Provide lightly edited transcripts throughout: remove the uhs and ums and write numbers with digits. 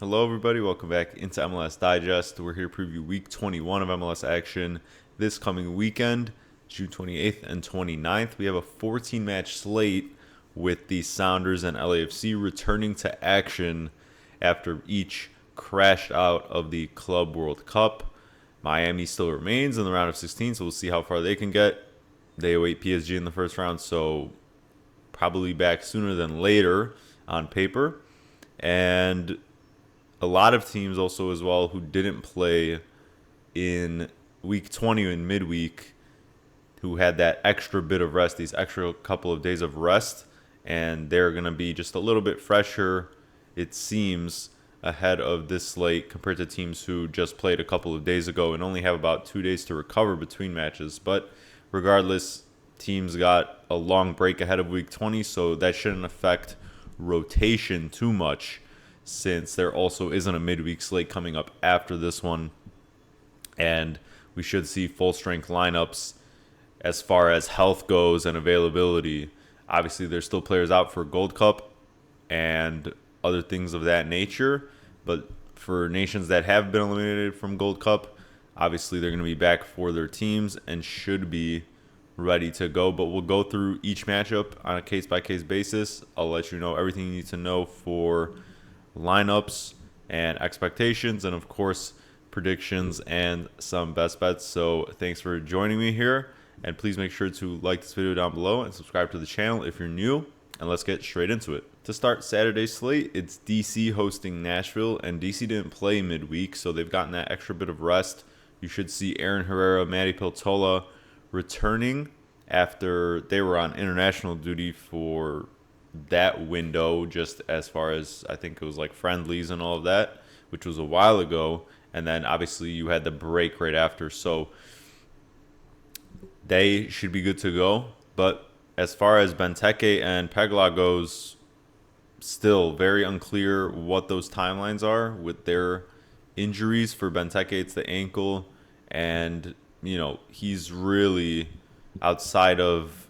Hello, everybody. Welcome back into MLS Digest. We're here to preview Week 21 of MLS action this coming weekend, June 28th and 29th. We have a 14-match slate with the Sounders and LAFC returning to action after each crashed out of the Club World Cup. Miami still remains in the round of 16, so we'll see how far they can get. They await PSG in the first round, so probably back sooner than later on paper. And a lot of teams also as well who didn't play in week 20 in midweek, who had that extra bit of rest, these extra couple of days of rest, and they're going to be just a little bit fresher, it seems, ahead of this slate compared to teams who just played a couple of days ago and only have about 2 days to recover between matches. But regardless, teams got a long break ahead of week 20, so that shouldn't affect rotation too much, since there also isn't a midweek slate coming up after this one. And we should see full strength lineups as far as health goes and availability. Obviously, there's still players out for Gold Cup and other things of that nature. But for nations that have been eliminated from Gold Cup, obviously they're going to be back for their teams and should be ready to go. But we'll go through each matchup on a case-by-case basis. I'll let you know everything you need to know for lineups and expectations, and of course predictions and some best bets. So thanks for joining me here, and please make sure to like this video down below and subscribe to the channel if you're new, and let's get straight into it. To start Saturday's slate, it's DC hosting Nashville, and DC didn't play midweek, so they've gotten that extra bit of rest. You should see Aaron Herrera, Matty Piltola returning after they were on international duty for that window, just as far as I think it was like friendlies and all of that, which was a while ago. And then obviously you had the break right after, so they should be good to go. But as far as Benteke and Pegula goes, still very unclear what those timelines are with their injuries. For Benteke, it's the ankle, and he's really, outside of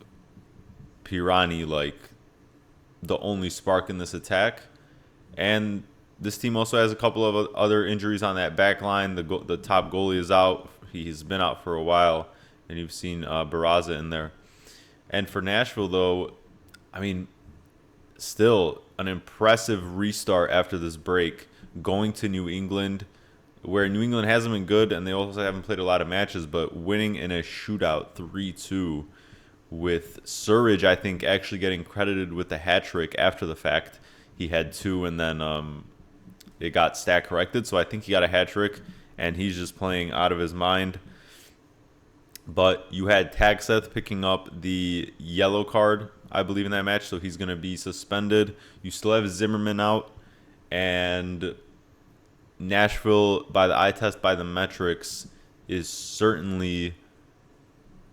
Pirani, like the only spark in this attack. And this team also has a couple of other injuries on that back line. The top goalie is out. He's been out for a while, and you've seen Barraza in there. And for Nashville, though, I mean, still an impressive restart after this break, going to New England, where New England hasn't been good, and they also haven't played a lot of matches, but winning in a shootout 3-2, with Surridge, I think, actually getting credited with the hat trick after the fact. He had two, and then it got stat corrected, so I think he got a hat trick, and he's just playing out of his mind. But you had Tagseth picking up the yellow card, I believe, in that match, so he's going to be suspended. You still have Zimmerman out, and Nashville, by the eye test, by the metrics, is certainly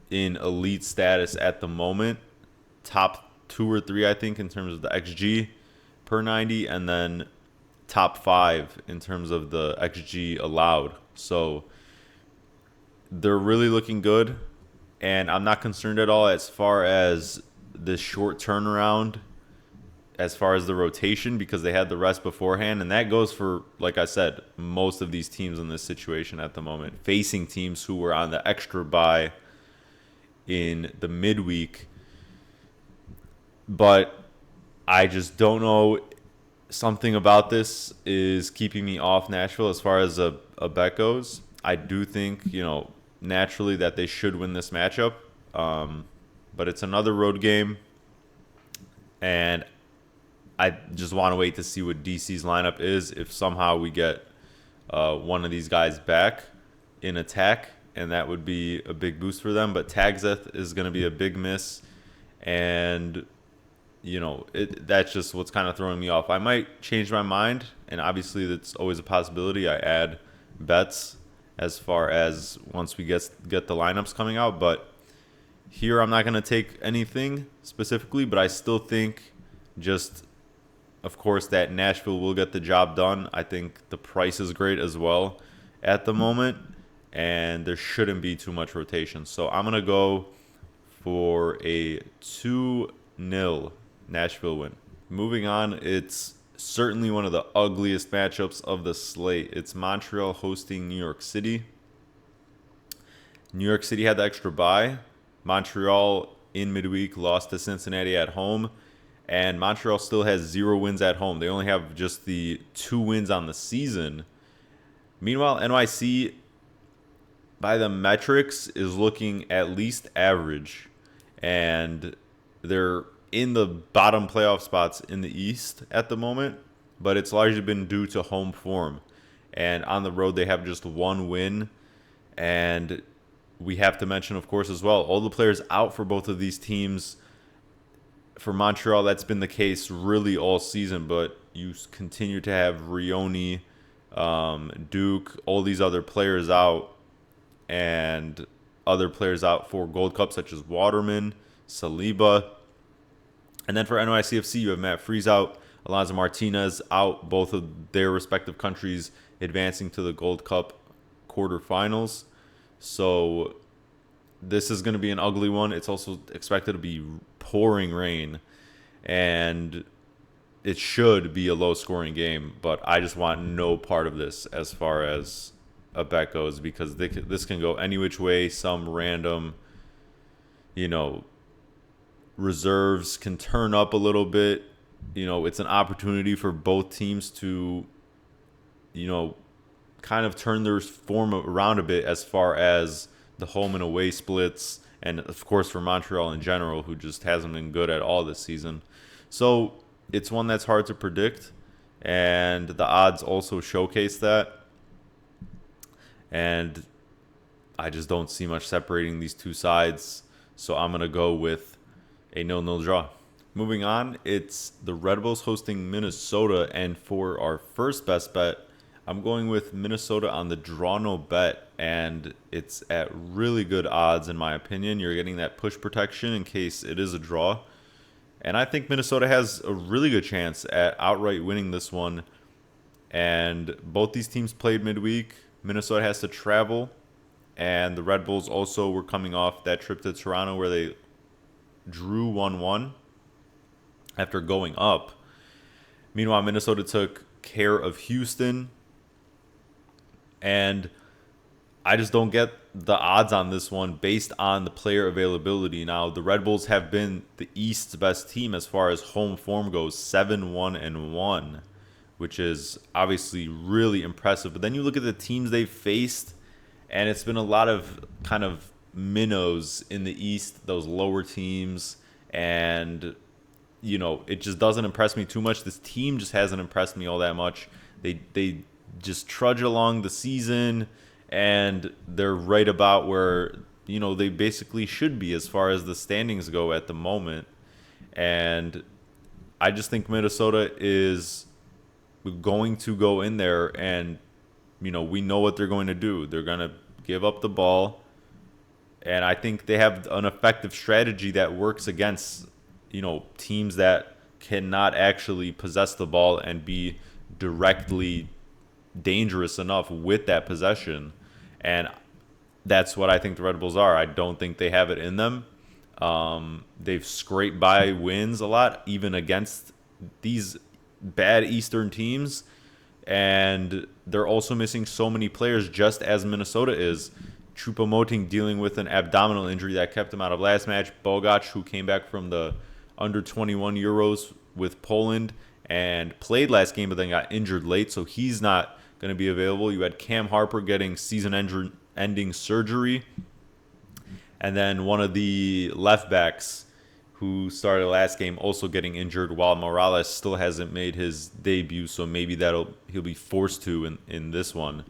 in elite status at the moment. Top 2 or 3, I think, in terms of the XG per 90, and then top 5 in terms of the XG allowed. So they're really looking good, and I'm not concerned at all as far as this short turnaround, as far as the rotation, because they had the rest beforehand. And that goes for, like I said, most of these teams in this situation at the moment, facing teams who were on the extra bye in the midweek. But I just don't know. Something about this is keeping me off Nashville as far as a bet goes. I do think, naturally that they should win this matchup. But it's another road game, and I just want to wait to see what DC's lineup is. If somehow we get one of these guys back in attack, and that would be a big boost for them. But Tagseth is going to be a big miss, and that's just what's kind of throwing me off. I might change my mind, and obviously that's always a possibility. I add bets as far as once we get the lineups coming out. But here I'm not going to take anything specifically, but I still think, just of course, that Nashville will get the job done. I think the price is great as well at the moment, and there shouldn't be too much rotation. So I'm going to go for a 2-0 Nashville win. Moving on, it's certainly one of the ugliest matchups of the slate. It's Montreal hosting New York City. New York City had the extra bye. Montreal in midweek lost to Cincinnati at home. And Montreal still has 0 wins at home. They only have just the 2 wins on the season. Meanwhile, NYC, by the metrics, is looking at least average. And they're in the bottom playoff spots in the East at the moment. But it's largely been due to home form. And on the road, they have just 1 win. And we have to mention, of course, as well, all the players out for both of these teams. For Montreal, that's been the case really all season, but you continue to have Rioni, Duke, all these other players out, and other players out for Gold Cup, such as Waterman, Saliba. And then for NYCFC, you have Matt Freese out, Alonso Martinez out, both of their respective countries advancing to the Gold Cup quarterfinals. So this is going to be an ugly one. It's also expected to be pouring rain, and it should be a low-scoring game. But I just want no part of this as far as a bet goes, because this can go any which way. Some random, reserves can turn up a little bit. It's an opportunity for both teams to, kind of turn their form around a bit as far as the home and away splits, and of course for Montreal in general, who just hasn't been good at all this season. So it's one that's hard to predict, and the odds also showcase that. And I just don't see much separating these two sides, so I'm going to go with a 0-0 draw. Moving on, it's the Red Bulls hosting Minnesota, and for our first best bet, I'm going with Minnesota on the draw no bet, and it's at really good odds in my opinion. You're getting that push protection in case it is a draw. And I think Minnesota has a really good chance at outright winning this one. And both these teams played midweek. Minnesota has to travel, and the Red Bulls also were coming off that trip to Toronto where they drew 1-1 after going up. Meanwhile, Minnesota took care of Houston. And I just don't get the odds on this one based on the player availability. Now, the Red Bulls have been the East's best team as far as home form goes, 7-1-1, which is obviously really impressive. But then you look at the teams they've faced, and it's been a lot of kind of minnows in the East, those lower teams. And, it just doesn't impress me too much. This team just hasn't impressed me all that much. They just trudge along the season, and they're right about where they basically should be as far as the standings go at the moment. And I just think Minnesota is going to go in there, and we know what they're going to do. They're going to give up the ball, and I think they have an effective strategy that works against teams that cannot actually possess the ball and be directly dangerous enough with that possession. And that's what I think the Red Bulls are. I don't think they have it in them. They've scraped by wins a lot, even against these bad Eastern teams. And they're also missing so many players, just as Minnesota is. Choupo-Moting dealing with an abdominal injury that kept him out of last match. Bogac, who came back from the under-21 Euros with Poland and played last game, but then got injured late, so he's not going to be available. You had Cam Harper getting season-ending surgery, and then one of the left backs who started last game also getting injured, while Morales still hasn't made his debut, so maybe he'll be forced to in this one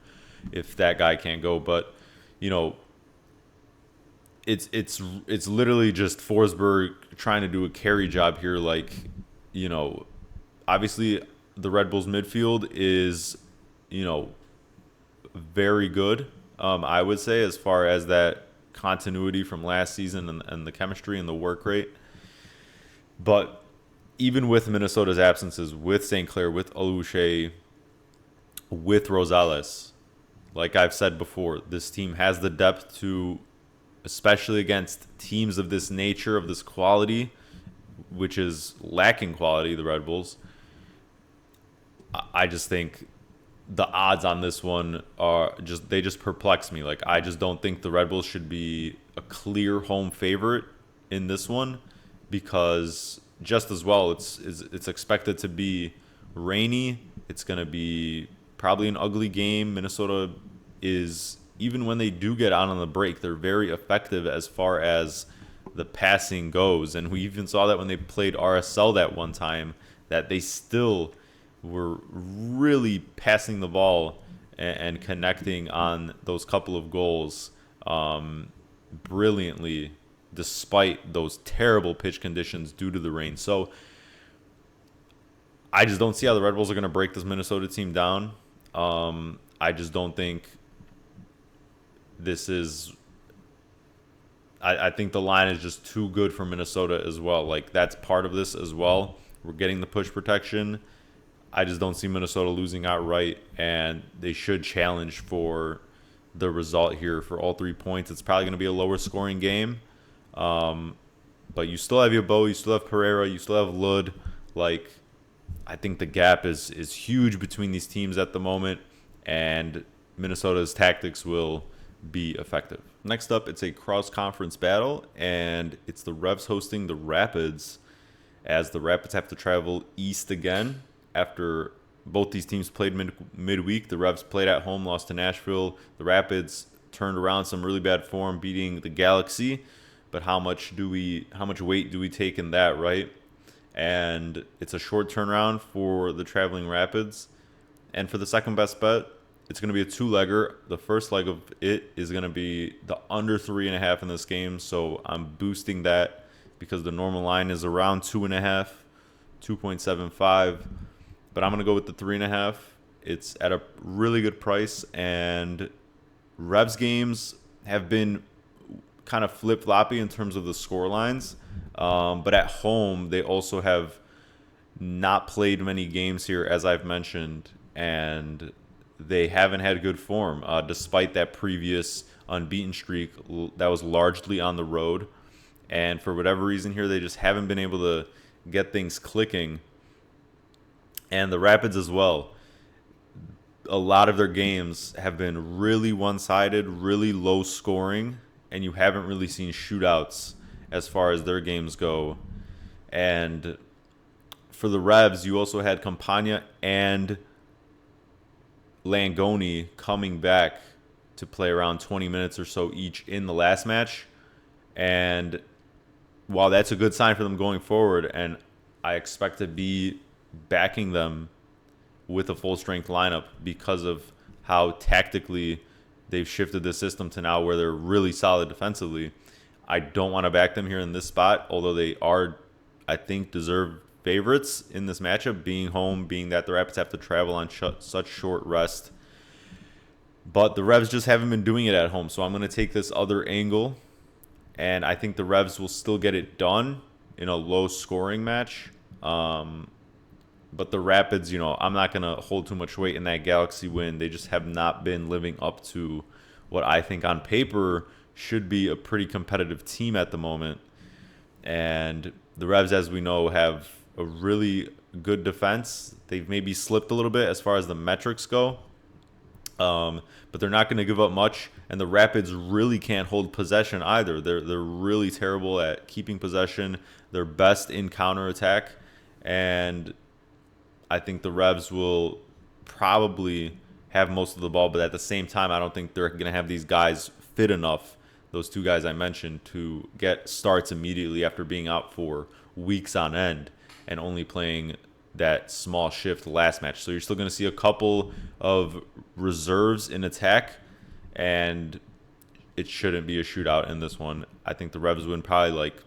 if that guy can't go. But it's literally just Forsberg trying to do a carry job here. Obviously the Red Bulls midfield is very good, I would say, as far as that continuity from last season and the chemistry and the work rate. But even with Minnesota's absences, with St. Clair, with Alouche, with Rosales, like I've said before, this team has the depth to, especially against teams of this nature, of this quality, which is lacking quality, the Red Bulls. I just think the odds on this one are they just perplex me. Like, I just don't think the Red Bulls should be a clear home favorite in this one, because just as well it's expected to be rainy. It's going to be probably an ugly game. Minnesota is, even when they do get out on the break, they're very effective as far as the passing goes. And we even saw that when they played RSL that one time, that they still were really passing the ball and connecting on those couple of goals brilliantly, despite those terrible pitch conditions due to the rain. So I just don't see how the Red Bulls are going to break this Minnesota team down. I just don't think this is. I think the line is just too good for Minnesota as well. Like, that's part of this as well. We're getting the push protection. I just don't see Minnesota losing outright, and they should challenge for the result here for all 3 points. It's probably going to be a lower scoring game, but you still have Yabo, you still have Pereira, you still have Lud. Like, I think the gap is huge between these teams at the moment, and Minnesota's tactics will be effective. Next up, it's a cross-conference battle, and it's the Revs hosting the Rapids, as the Rapids have to travel east again after both these teams played midweek. The Revs played at home, lost to Nashville. The Rapids turned around some really bad form, beating the Galaxy. But how much weight do we take in that, right? And it's a short turnaround for the traveling Rapids. And for the second best bet, it's going to be a two-legger. The first leg of it is going to be the under 3.5 in this game. So I'm boosting that because the normal line is around 2.5, 2.75. But I'm going to go with the 3.5. It's at a really good price. And Revs games have been kind of flip-floppy in terms of the score lines. But at home, they also have not played many games here, as I've mentioned. And they haven't had good form, despite that previous unbeaten streak that was largely on the road. And for whatever reason here, they just haven't been able to get things clicking. And the Rapids as well. A lot of their games have been really one-sided, really low scoring, and you haven't really seen shootouts as far as their games go. And for the Revs, you also had Campagna and Langoni coming back to play around 20 minutes or so each in the last match. And while that's a good sign for them going forward, and I expect to be backing them with a full-strength lineup because of how tactically they've shifted the system to now where they're really solid defensively, I don't want to back them here in this spot, although they are, I think, deserved favorites in this matchup, being home, being that the Rapids have to travel on such short rest. But the Revs just haven't been doing it at home, so I'm going to take this other angle, and I think the Revs will still get it done in a low-scoring match. But the Rapids, I'm not going to hold too much weight in that Galaxy win. They just have not been living up to what I think on paper should be a pretty competitive team at the moment. And the Revs, as we know, have a really good defense. They've maybe slipped a little bit as far as the metrics go. But they're not going to give up much. And the Rapids really can't hold possession either. They're really terrible at keeping possession. They're best in counterattack. And I think the Revs will probably have most of the ball, but at the same time, I don't think they're going to have these guys fit enough, those two guys I mentioned, to get starts immediately after being out for weeks on end and only playing that small shift last match. So you're still going to see a couple of reserves in attack, and it shouldn't be a shootout in this one. I think the Revs win probably like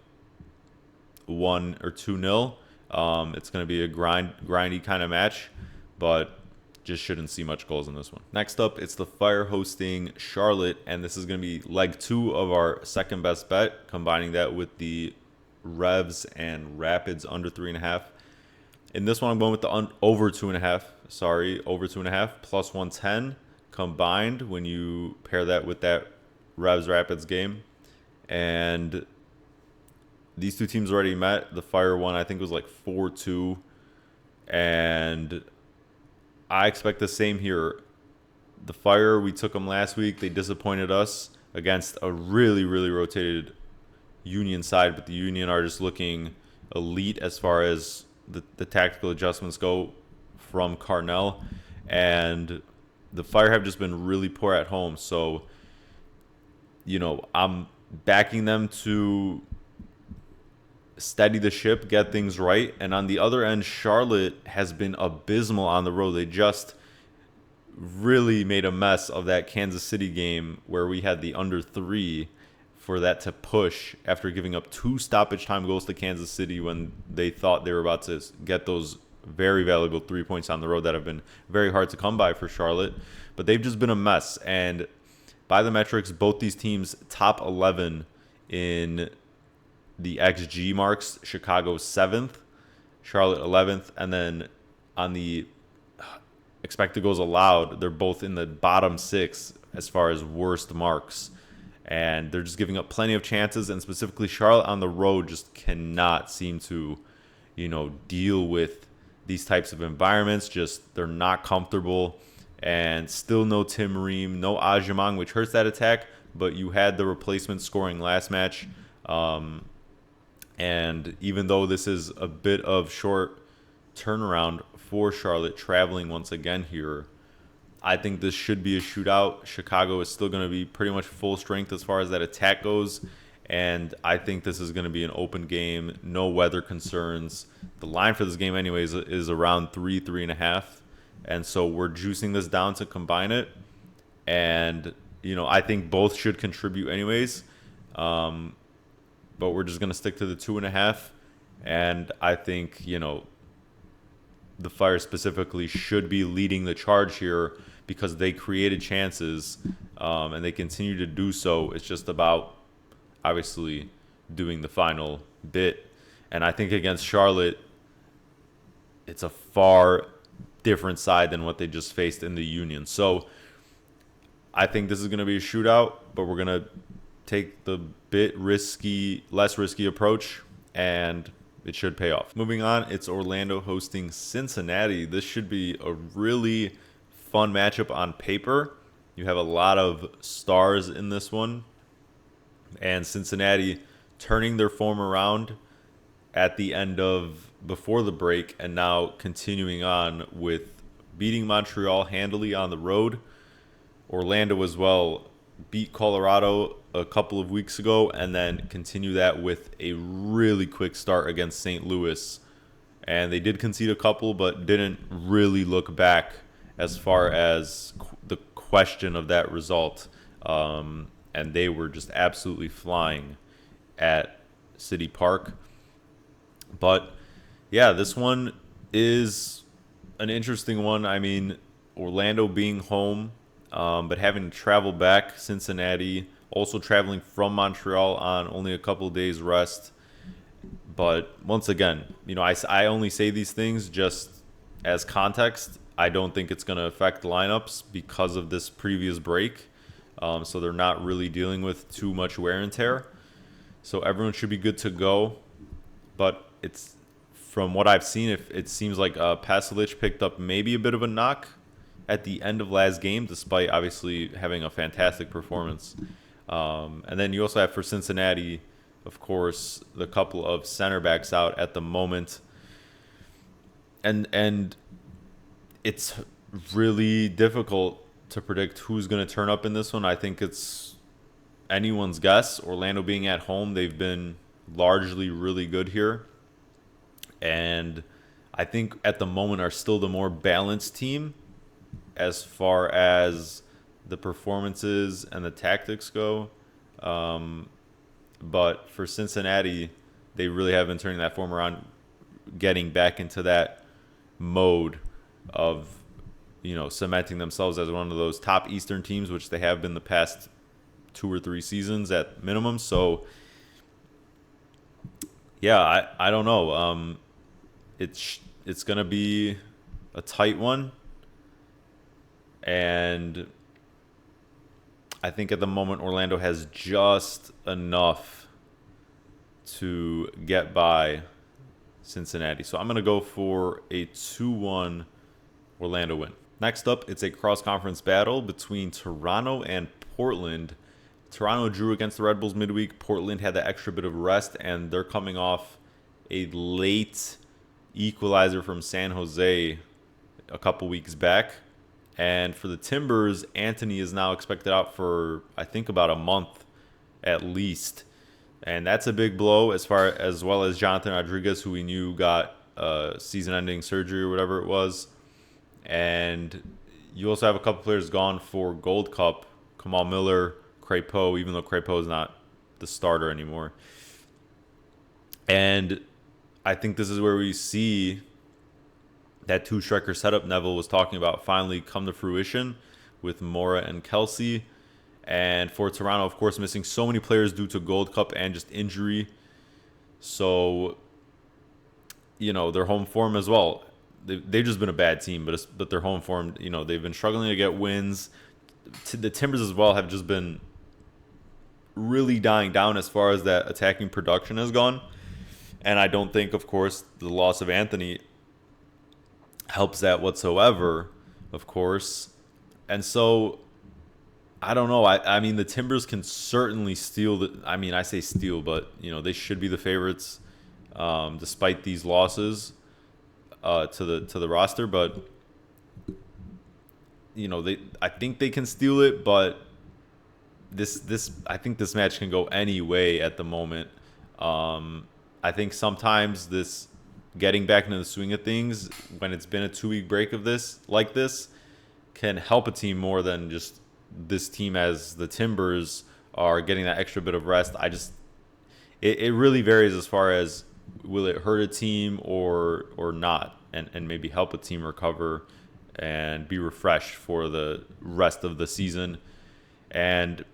1 or 2-0. It's going to be a grindy kind of match, but just shouldn't see much goals in this one. Next up, it's the Fire hosting Charlotte, and this is going to be leg 2 of our second best bet, combining that with the Revs and Rapids under 3.5. In this one, I'm going with the over 2.5. Over 2.5 plus 110 combined when you pair that with that Revs Rapids game. And these two teams already met. The Fire one, I think, was like 4-2. And I expect the same here. The Fire, we took them last week. They disappointed us against a really, really rotated Union side, but the Union are just looking elite as far as the tactical adjustments go from Carnell. And the Fire have just been really poor at home. So, I'm backing them to steady the ship, get things right. And on the other end, Charlotte has been abysmal on the road. They just really made a mess of that Kansas City game where we had the under 3 for that to push after giving up 2 stoppage time goals to Kansas City when they thought they were about to get those very valuable 3 points on the road that have been very hard to come by for Charlotte. But they've just been a mess. And by the metrics, both these teams top 11 in the XG marks. Chicago 7th, Charlotte 11th, and then on the expected goals allowed, they're both in the bottom 6 as far as worst marks. And they're just giving up plenty of chances, and specifically Charlotte on the road just cannot seem to, deal with these types of environments. Just they're not comfortable, and still no Tim Ream, no Ajimang, which hurts that attack, but you had the replacement scoring last match. And even though this is a bit of short turnaround for Charlotte traveling once again here, I think this should be a shootout. Chicago is still going to be pretty much full strength as far as that attack goes. And I think this is going to be an open game, no weather concerns. The line for this game anyways is around 3.5. And so we're juicing this down to combine it. And, I think both should contribute anyways. But we're just going to stick to the 2.5. And I think, the Fire specifically should be leading the charge here because they created chances and they continue to do so. It's just about, obviously, doing the final bit. And I think against Charlotte, it's a far different side than what they just faced in the Union. So I think this is going to be a shootout, but we're going to take the less risky approach, and it should pay off. Moving on, it's Orlando hosting Cincinnati. This should be a really fun matchup on paper. You have a lot of stars in this one, and Cincinnati turning their form around at the end of before the break, and now continuing on with beating Montreal handily on the road. Orlando as well beat Colorado a couple of weeks ago, and then continue that with a really quick start against St. Louis. And they did concede a couple, but didn't really look back as far as the question of that result. And they were just absolutely flying at City Park. But yeah, this one is an interesting one. I mean, Orlando being home, but having to travel back, Cincinnati also traveling from Montreal on only a couple of days rest. But once again, I only say these things just as context. I don't think it's going to affect lineups because of this previous break. So they're not really dealing with too much wear and tear. So everyone should be good to go. But it's from what I've seen, it seems like Pasalic picked up maybe a bit of a knock at the end of last game, despite obviously having a fantastic performance. And then you also have for Cincinnati, of course, the couple of center backs out at the moment. And it's really difficult to predict who's going to turn up in this one. I think it's anyone's guess. Orlando being at home, they've been largely really good here. And I think at the moment are still the more balanced team as far as the performances and the tactics go. But for Cincinnati, they really have been turning that form around, getting back into that mode of, cementing themselves as one of those top Eastern teams, which they have been the past 2 or 3 seasons at minimum. So, yeah, I don't know. It's going to be a tight one. And I think at the moment Orlando has just enough to get by Cincinnati. So I'm going to go for a 2-1 Orlando win. Next up, it's a cross-conference battle between Toronto and Portland. Toronto drew against the Red Bulls midweek. Portland had that extra bit of rest, and they're coming off a late equalizer from San Jose a couple weeks back. And for the Timbers, Anthony is now expected out for, I think, about a month at least. And that's a big blow as well as Jonathan Rodriguez, who we knew got season-ending surgery or whatever it was. And you also have a couple players gone for Gold Cup. Kamal Miller, Crépeau, even though Crépeau is not the starter anymore. And I think this is where we see that two-striker setup Neville was talking about finally come to fruition with Mora and Kelsey. And for Toronto, of course, missing so many players due to Gold Cup and just injury. So, their home form as well. They've just been a bad team, but their home form, they've been struggling to get wins. The Timbers as well have just been really dying down as far as that attacking production has gone. And I don't think, of course, the loss of Anthony helps that whatsoever, of course. And so, I don't know. I mean, the Timbers can certainly steal. I say steal, but, they should be the favorites despite these losses to the roster. But, I think they can steal it, but I think this match can go any way at the moment. I think sometimes this getting back into the swing of things when it's been a 2-week break of this can help a team more than just this team as the Timbers are getting that extra bit of rest. It really varies as far as will it hurt a team or not, and maybe help a team recover and be refreshed for the rest of the season. And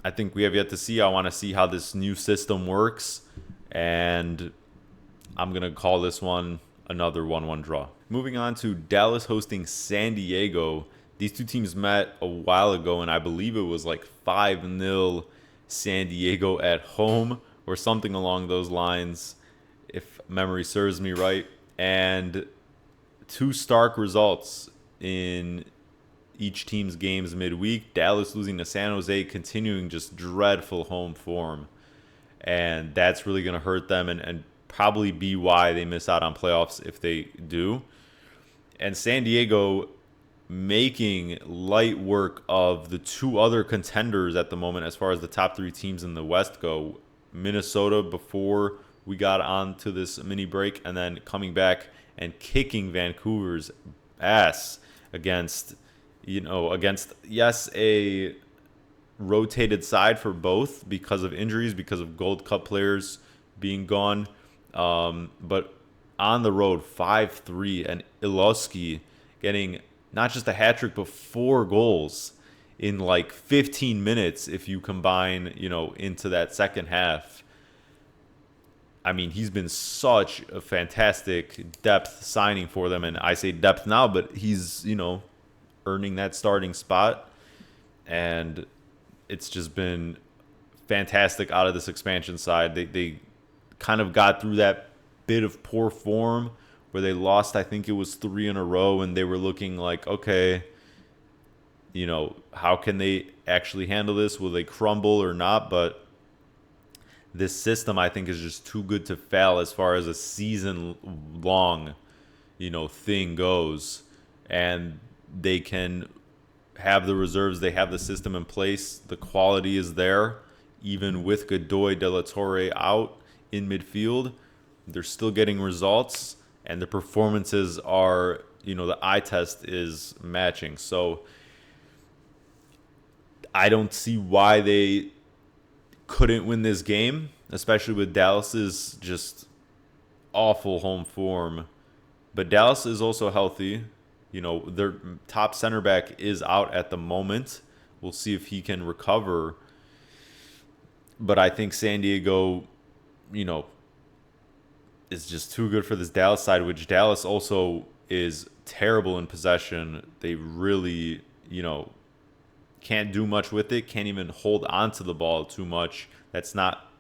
I think we have yet to see. I want to see how this new system works, and I'm going to call this one another 1-1 draw. Moving on to Dallas hosting San Diego. These two teams met a while ago, and I believe it was like 5-0 San Diego at home or something along those lines, if memory serves me right. And two stark results in each team's games midweek. Dallas losing to San Jose, continuing just dreadful home form. And that's really going to hurt them and probably be why they miss out on playoffs if they do. And San Diego making light work of the two other contenders at the moment as far as the top three teams in the West go. Minnesota before we got onto this mini break, and then coming back and kicking Vancouver's ass against a rotated side for both because of injuries, because of Gold Cup players being gone. But on the road, 5-3, and Iloski getting not just a hat trick, but 4 goals in like 15 minutes if you combine, into that second half. I mean, he's been such a fantastic depth signing for them. And I say depth now, but he's, earning that starting spot. And it's just been fantastic out of this expansion side. They kind of got through that bit of poor form where they lost, I think it was 3 in a row, and they were looking like, okay, how can they actually handle this? Will they crumble or not? But this system, I think, is just too good to fail as far as a season-long, thing goes. And they can have the reserves. They have the system in place. The quality is there. Even with Godoy, De La Torre out in midfield, they're still getting results. And the performances are, the eye test is matching. So I don't see why they couldn't win this game, especially with Dallas's just awful home form. But Dallas is also healthy. Their top center back is out at the moment. We'll see if he can recover. But I think San Diego, is just too good for this Dallas side, which Dallas also is terrible in possession. They really, can't do much with it, can't even hold on to the ball too much. That's not,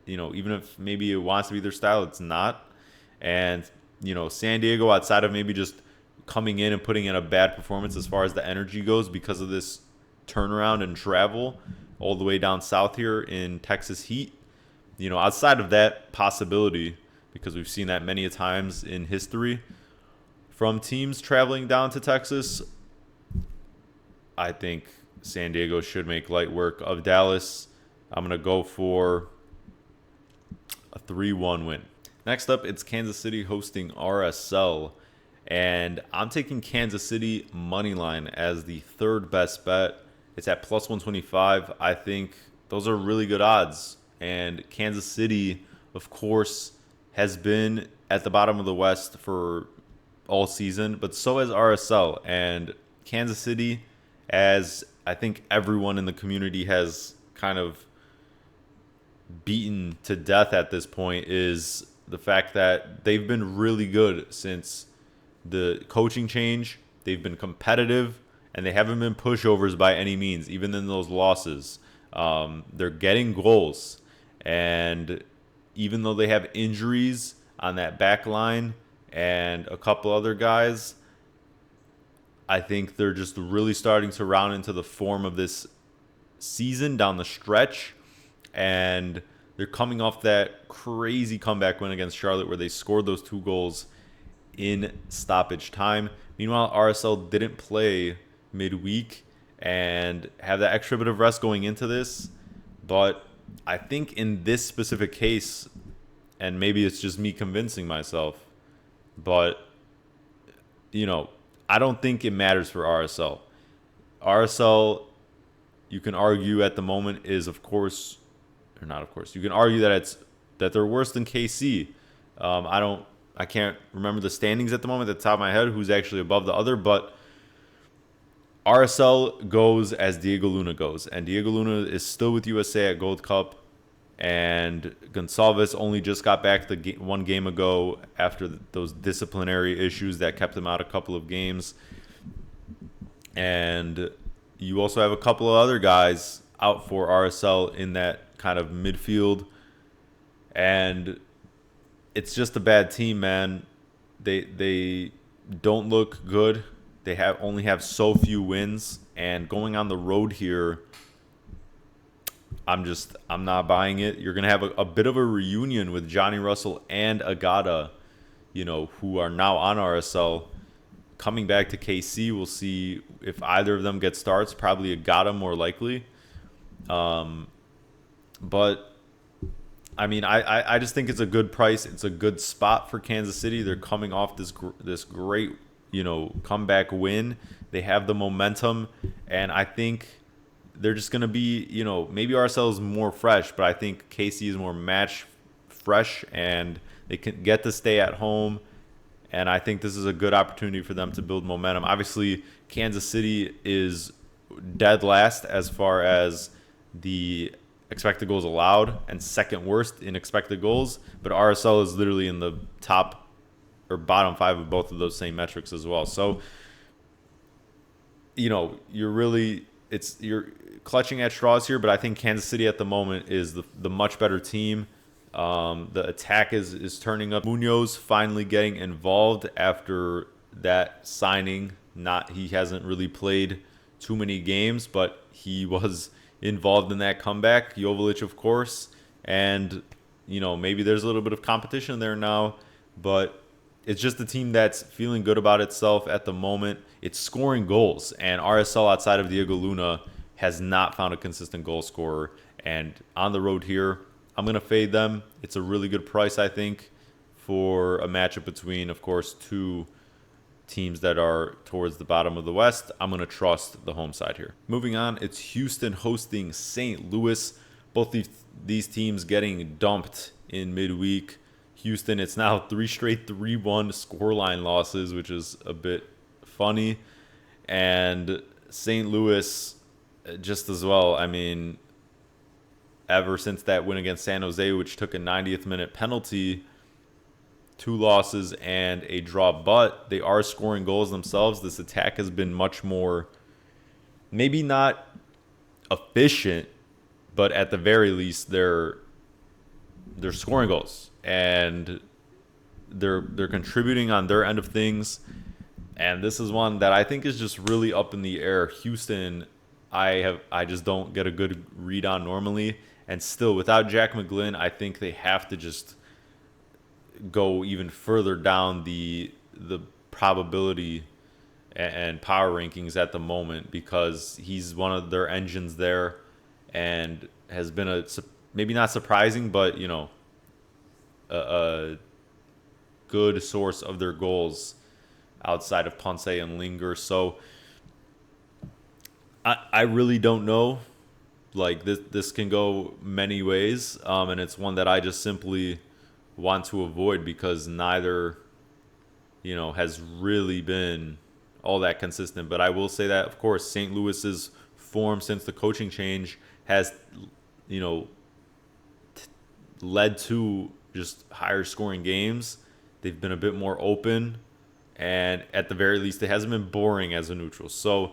even if maybe it wants to be their style, it's not. And, San Diego, outside of maybe just, coming in and putting in a bad performance as far as the energy goes because of this turnaround and travel all the way down south here in Texas heat. Outside of that possibility, because we've seen that many a times in history from teams traveling down to Texas, I think San Diego should make light work of Dallas. I'm going to go for a 3-1 win. Next up, it's Kansas City hosting RSL. And I'm taking Kansas City money line as the third best bet. It's at plus 125. I think those are really good odds. And Kansas City, of course, has been at the bottom of the West for all season, but so has RSL. And Kansas City, as I think everyone in the community has kind of beaten to death at this point, is the fact that they've been really good since the coaching change. They've been competitive, and they haven't been pushovers by any means, even in those losses. They're getting goals, and even though they have injuries on that back line and a couple other guys, I think they're just really starting to round into the form of this season down the stretch. And they're coming off that crazy comeback win against Charlotte where they scored those 2 goals in stoppage time. Meanwhile, RSL didn't play midweek and have that extra bit of rest going into this. But I think in this specific case, and maybe it's just me convincing myself, but, I don't think it matters for RSL. RSL, you can argue at the moment is, of course, or not of course, you can argue that they're worse than KC. I can't remember the standings at the moment at the top of my head, who's actually above the other, but RSL goes as Diego Luna goes, and Diego Luna is still with USA at Gold Cup, and Gonçalves only just got back one game ago after those disciplinary issues that kept him out a couple of games. And you also have a couple of other guys out for RSL in that kind of midfield, and it's just a bad team, man. They don't look good. They only have so few wins, and going on the road here, I'm not buying it. You're gonna have a bit of a reunion with Johnny Russell and Agata, who are now on RSL, coming back to KC. We'll see if either of them get starts. Probably Agata more likely. But I mean, I just think it's a good price. It's a good spot for Kansas City. They're coming off this great, comeback win. They have the momentum, and I think they're just going to be, maybe RSL is more fresh, but I think KC is more match fresh, and they can get to stay at home. And I think this is a good opportunity for them to build momentum. Obviously, Kansas City is dead last as far as the expected goals allowed and second worst in expected goals, but RSL is literally in the top or bottom 5 of both of those same metrics as well. So, you're clutching at straws here, but I think Kansas City at the moment is the much better team. The attack is turning up. Munoz finally getting involved after that signing. He hasn't really played too many games, but he was involved in that comeback. Joveljic, of course, and maybe there's a little bit of competition there now, but it's just a team that's feeling good about itself at the moment. It's scoring goals, and RSL outside of Diego Luna has not found a consistent goal scorer. And on the road here, I'm going to fade them. It's a really good price, I think, for a matchup between, of course, 2 teams that are towards the bottom of the West. I'm going to trust the home side here. Moving on, it's Houston hosting St. Louis. Both these teams getting dumped in midweek. Houston, it's now 3 straight 3-1 scoreline losses, which is a bit funny. And St. Louis just as well. I mean, ever since that win against San Jose, which took a 90th minute penalty, 2 losses and a draw, but they are scoring goals themselves. This attack has been much more, maybe not efficient, but at the very least they're scoring goals and they're contributing on their end of things. And this is one that I think is just really up in the air. Houston, I just don't get a good read on normally. And still, without Jack McGlynn, I think they have to just go even further down the probability and power rankings at the moment, because he's one of their engines there and has been maybe not surprising, but a good source of their goals outside of Ponce and Linger. So I really don't know. Like this can go many ways, and it's one that I just simply want to avoid because neither has really been all that consistent. But I will say that, of course, St. Louis's form since the coaching change has, you know, led to just higher scoring games. They've been a bit more open, and at the very least, it hasn't been boring as a neutral. So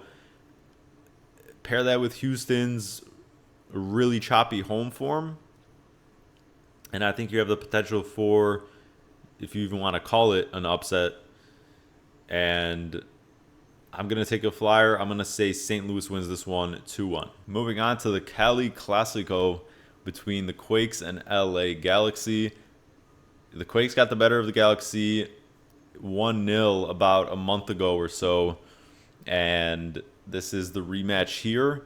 pair that with Houston's really choppy home form, and I think you have the potential for, if you even want to call it, an upset. And I'm going to take a flyer. I'm going to say St. Louis wins this one 2-1. Moving on to the Cali Clasico between the Quakes and LA Galaxy. The Quakes got the better of the Galaxy 1-0 about a month ago or so. And this is the rematch here.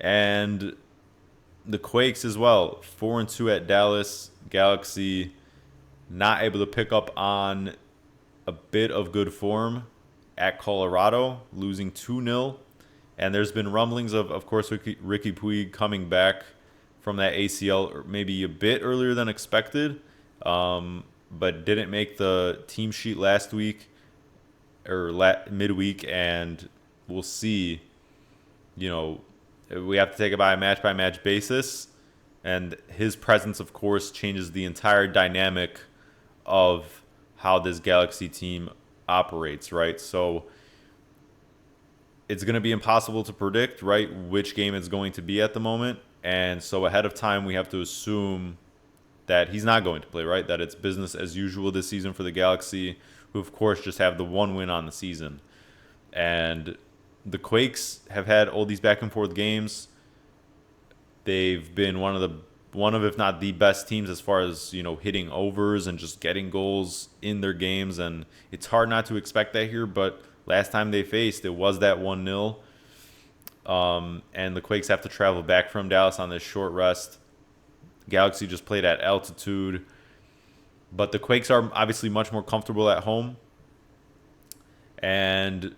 And the Quakes as well, 4-2 at Dallas. Galaxy not able to pick up on a bit of good form at Colorado, losing 2-0. And there's been rumblings of course, Ricky Puig coming back from that ACL maybe a bit earlier than expected, but didn't make the team sheet last week or midweek, and we'll see. We have to take it by match basis, and his presence, of course, changes the entire dynamic of how this Galaxy team operates, right? So it's going to be impossible to predict, right, which game it's going to be at the moment. And so ahead of time, we have to assume that he's not going to play, right? That it's business as usual this season for the Galaxy, who, of course, just have the one win on the season. And the Quakes have had all these back and forth games. They've been one of, if not the best teams as far as, hitting overs and just getting goals in their games. And it's hard not to expect that here, but last time they faced, it was that 1-0. And the Quakes have to travel back from Dallas on this short rest. Galaxy just played at altitude, but the Quakes are obviously much more comfortable at home. And,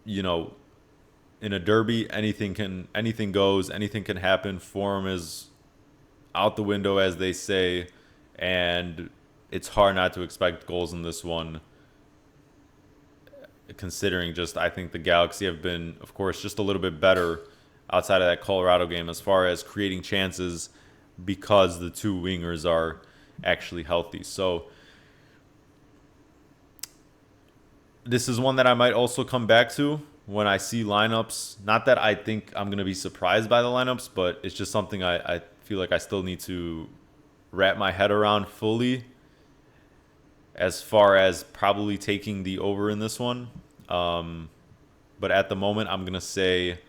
in a derby, anything goes, anything can happen. Form is out the window, as they say, and it's hard not to expect goals in this one, considering I think the Galaxy have been, of course, just a little bit better outside of that Colorado game as far as creating chances, because the two wingers are actually healthy. So this is one that I might also come back to when I see lineups. Not that I think I'm going to be surprised by the lineups, but it's just something I feel like I still need to wrap my head around fully, as far as probably taking the over in this one. But at the moment, I'm going to say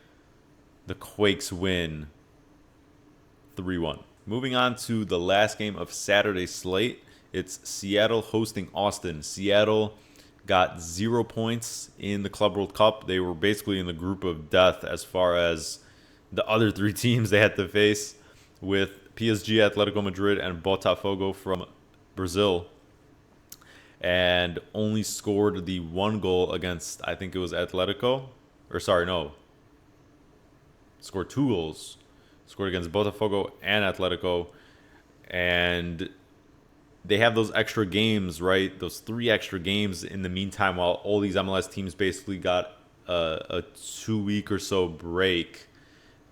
the Quakes win 3-1. Moving on to the last game of Saturday's slate. It's Seattle hosting Austin. Seattle got 0 points in the Club World Cup. They were basically in the group of death as far as the other three teams they had to face, with PSG, Atletico Madrid, and Botafogo from Brazil, and only scored the one goal against, I think it was Atletico. Scored 2 goals. Scored against Botafogo and Atletico. And they have those extra games, right? Those 3 extra games in the meantime, while all these MLS teams basically got a 2-week or so break.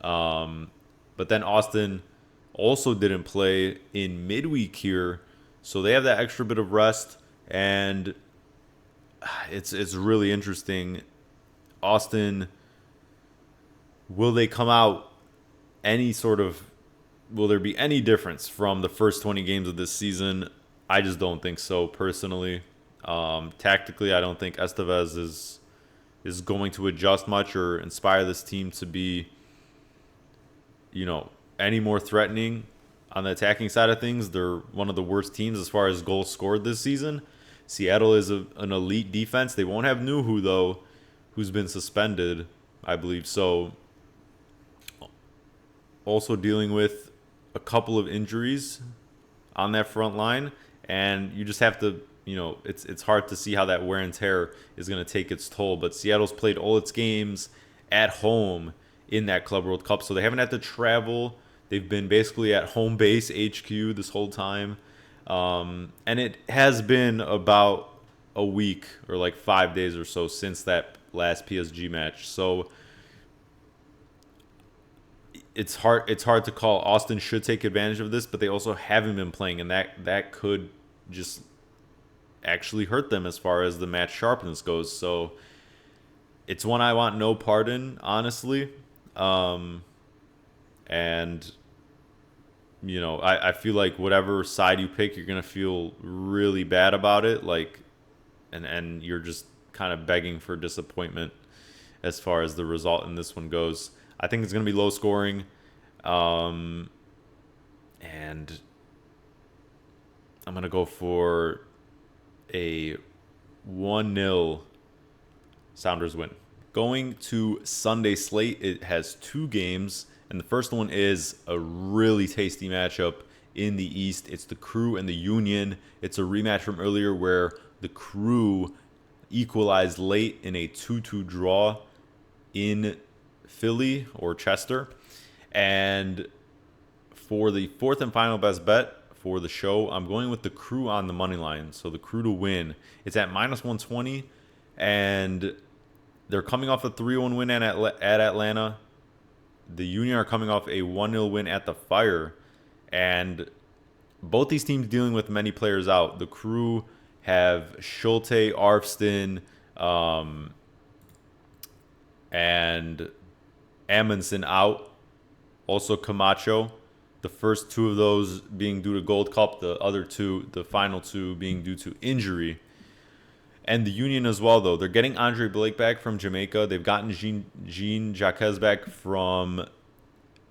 But then Austin also didn't play in midweek here, so they have that extra bit of rest, and it's really interesting. Austin, will they come out will there be any difference from the first 20 games of this season? I just don't think so, personally. Tactically, I don't think Estevez is going to adjust much or inspire this team to be, any more threatening on the attacking side of things. They're one of the worst teams as far as goals scored this season. Seattle is an elite defense. They won't have Nuhu, though, who's been suspended, I believe. So, also dealing with a couple of injuries on that front line. And you just have to, it's hard to see how that wear and tear is going to take its toll. But Seattle's played all its games at home in that Club World Cup. So they haven't had to travel. They've been basically at home base HQ this whole time. And it has been about a week or like 5 days or so since that last PSG match. So it's hard to call. Austin should take advantage of this, but they also haven't been playing, and that could just actually hurt them as far as the match sharpness goes. So it's one I want no part in, honestly. And I feel like whatever side you pick, you're gonna feel really bad about it, like, and you're just kind of begging for disappointment as far as the result in this one goes. I think it's gonna be low scoring, and I'm gonna go for a 1-0 Sounders win. Going to Sunday slate, it has 2 games. And the first one is a really tasty matchup in the East. It's the Crew and the Union. It's a rematch from earlier where the Crew equalized late in a 2-2 draw in Philly or Chester. And for the fourth and final best bet for the show, I'm going with the Crew on the money line. So the Crew to win. It's at -120, and they're coming off a 3-1 win at Atlanta. The Union are coming off a 1-0 win at the Fire, and both these teams dealing with many players out. The Crew have Schulte, Arfston, and Amundsen out. Also Camacho. The first 2 of those being due to Gold Cup, the other 2, the final 2, being due to injury. And the Union as well, though. They're getting Andre Blake back from Jamaica. They've gotten Jean Jacques back from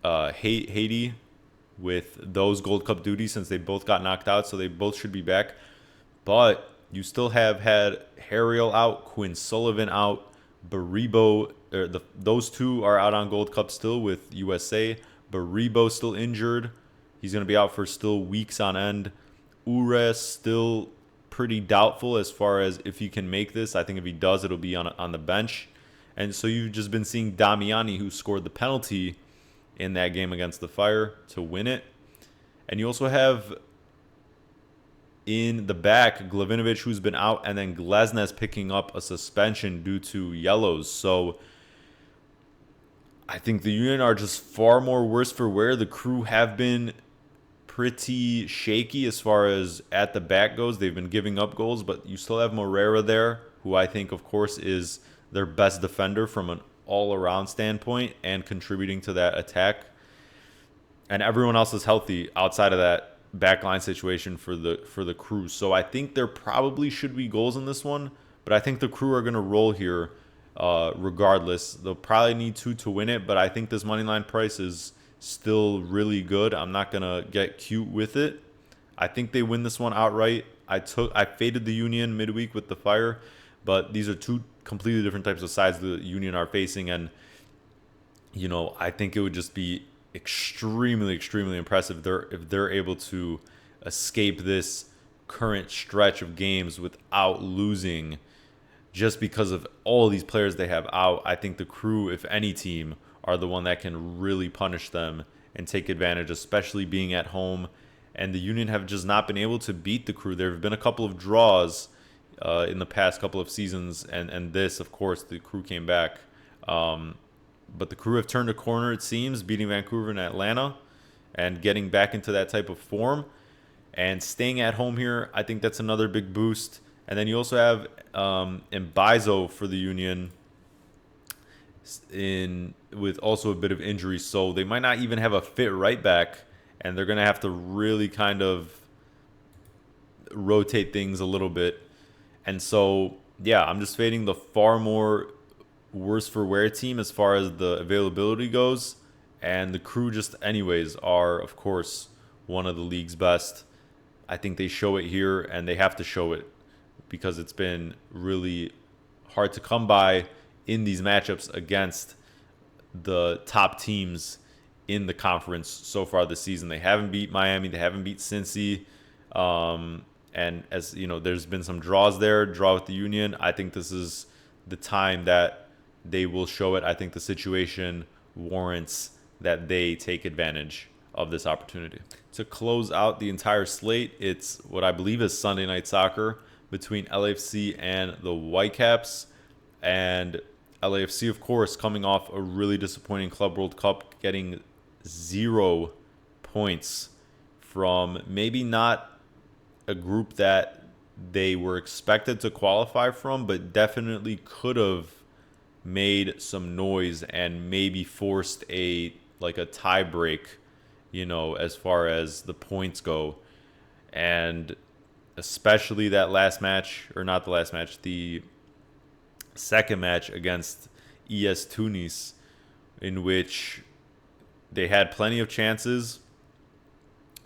Haiti with those Gold Cup duties since they both got knocked out. So they both should be back. But you still have had Harriel out, Quinn Sullivan out, Baribo. Those 2 are out on Gold Cup still with USA. Baribo still injured. He's going to be out for still weeks on end. Ures still pretty doubtful as far as if he can make this. I think if he does, it'll be on the bench. And so you've just been seeing Damiani, who scored the penalty in that game against the Fire to win it. And you also have in the back Glavinovic, who's been out, and then Glesnes picking up a suspension due to yellows. So I think the Union are just far more worse for wear. The Crew have been pretty shaky as far as at the back goes. They've been giving up goals, but you still have Morera there, who I think, of course, is their best defender from an all-around standpoint and contributing to that attack. And everyone else is healthy outside of that backline situation for the Crew. So I think there probably should be goals in this one, but I think the Crew are going to roll here regardless. They'll probably need 2 to win it, but I think this moneyline price is still really good. I'm not gonna get cute with it. I think they win this one outright. I faded the Union midweek with the Fire, but these are 2 completely different types of sides the Union are facing, and I think it would just be extremely, extremely impressive if they're able to escape this current stretch of games without losing, just because of all these players they have out. I think the Crew, if any team, are the one that can really punish them and take advantage, especially being at home. And the Union have just not been able to beat the Crew. There have been a couple of draws in the past couple of seasons, and this, of course, the Crew came back. But the Crew have turned a corner, it seems, beating Vancouver and Atlanta and getting back into that type of form. And staying at home here, I think that's another big boost. And then you also have Mbaizo for the Union with also a bit of injury, so they might not even have a fit right back, and they're going to have to really kind of rotate things a little bit. And so, yeah, I'm just fading the far more worse for wear team as far as the availability goes. And the Crew, just anyways, are, of course, one of the league's best. I think they show it here, and they have to show it because it's been really hard to come by in these matchups against the top teams in the conference so far this season. They haven't beat Miami. They haven't beat Cincy. And as you know, there's been some draws there, draw with the Union. I think this is the time that they will show it. I think the situation warrants that they take advantage of this opportunity. To close out the entire slate, it's what I believe is Sunday Night Soccer between LAFC and the Whitecaps. And LAFC, of course, coming off a really disappointing Club World Cup, getting 0 points from maybe not a group that they were expected to qualify from, but definitely could have made some noise and maybe forced a tie break, as far as the points go. And especially that last match, or not the last match, the second match against ES Tunis, in which they had plenty of chances.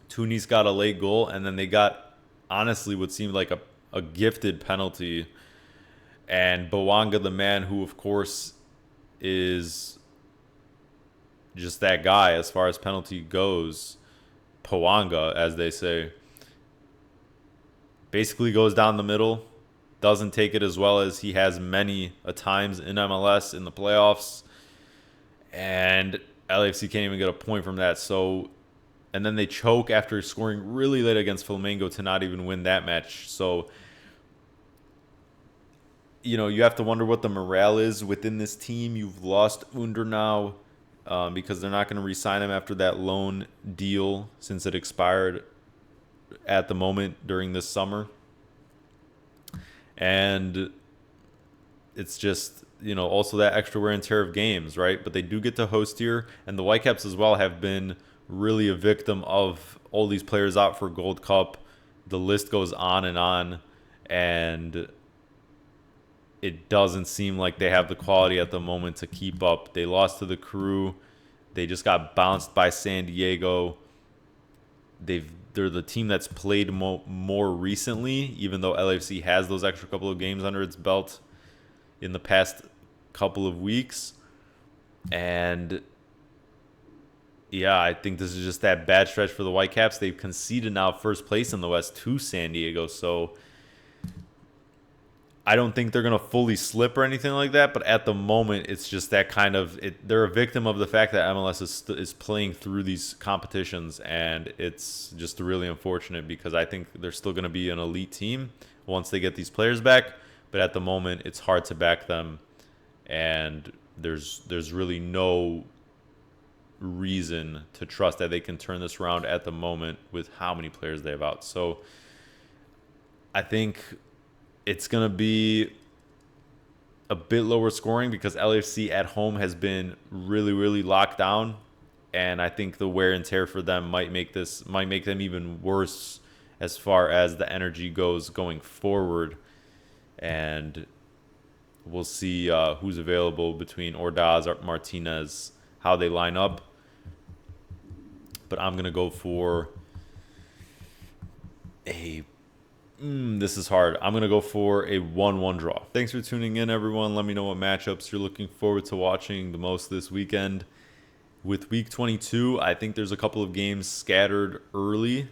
Tunis got a late goal, and then they got, honestly, what seemed like a gifted penalty. And Bawanga, the man who, of course, is just that guy as far as penalty goes, Pawanga, as they say, basically goes down the middle, doesn't take it as well as he has many a times in MLS in the playoffs, and LAFC can't even get a point from that. So, and then they choke after scoring really late against Flamengo to not even win that match. So, you have to wonder what the morale is within this team. You've lost Under now because they're not going to re-sign him after that loan deal since it expired at the moment during this summer. And it's just, also that extra wear and tear of games, right? But they do get to host here. And the Whitecaps as well have been really a victim of all these players out for Gold Cup. The list goes on. And it doesn't seem like they have the quality at the moment to keep up. They lost to the Crew. They just got bounced by San Diego. They're the team that's played more recently, even though LAFC has those extra couple of games under its belt in the past couple of weeks. And yeah, I think this is just that bad stretch for the Whitecaps. They've conceded now first place in the West to San Diego, so I don't think they're going to fully slip or anything like that, but at the moment, it's just that kind of they're a victim of the fact that MLS is playing through these competitions, and it's just really unfortunate because I think they're still going to be an elite team once they get these players back, but at the moment, it's hard to back them, and there's really no reason to trust that they can turn this around at the moment with how many players they have out. So I think it's going to be a bit lower scoring because LAFC at home has been really, really locked down. And I think the wear and tear for them might make them even worse as far as the energy goes going forward. And we'll see who's available between Ordaz or Martinez, how they line up. But I'm going to go for this is hard. I'm going to go for a 1-1 draw. Thanks for tuning in, everyone. Let me know what matchups you're looking forward to watching the most this weekend. With Week 22, I think there's a couple of games scattered early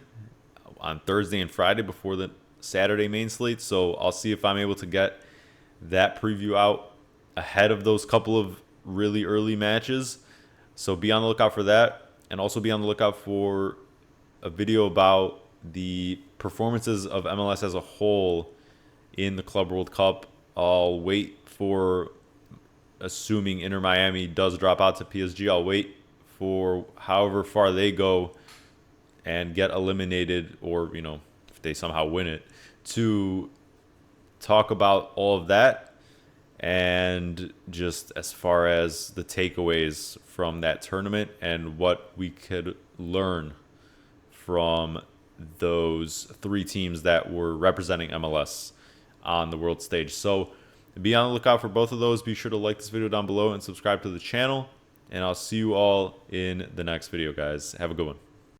on Thursday and Friday before the Saturday main slate. So I'll see if I'm able to get that preview out ahead of those couple of really early matches. So be on the lookout for that. And also be on the lookout for a video about the performances of MLS as a whole in the Club World Cup. I'll wait for, assuming Inter Miami does drop out to PSG, I'll wait for however far they go and get eliminated, or, if they somehow win it, to talk about all of that and just as far as the takeaways from that tournament and what we could learn from those three teams that were representing MLS on the world stage. So be on the lookout for both of those. Be sure to like this video down below and subscribe to the channel. And I'll see you all in the next video, guys. Have a good one.